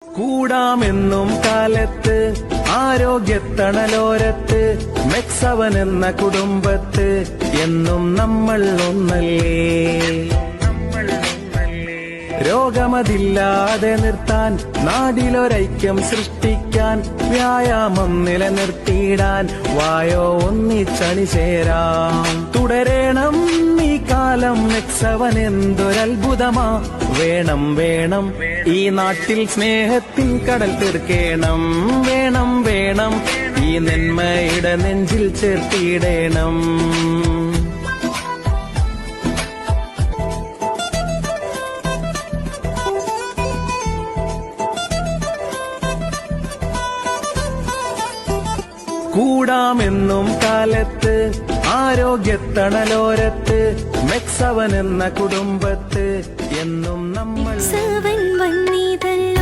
കൂടാമെന്നും കാലത്ത് ആരോഗ്യത്തണലോരത്ത് മെക്സവൻ എന്ന കുടുംബത്ത് എന്നും നമ്മൾ ഒന്നല്ലേ. രോഗമതില്ലാതെ നിർത്താൻ നാടിലൊരൈക്യം സൃഷ്ടിക്കാൻ വ്യായാമം നിലനിർത്തിയിടാൻ വായോ ഒന്നിച്ചണിചേരാം. തുടരേണം ഈ കാലം മെക്സവൻ എന്തൊരത്ഭുതമാ. വേണം വേണം ഈ നാട്ടിൽ സ്നേഹത്തിൻ കടൽ തീർക്കേണം. വേണം വേണം ഈ നന്മയുടെ നെഞ്ചിൽ ചേർത്തിയിടേണം. കൂടാമെന്നും കാലത്ത് ആരോഗ്യത്തണലോരത്ത് മെക്സവൻ എന്ന കുടുംബത്ത് എന്നും നമ്മൾ വന്നിതല്ല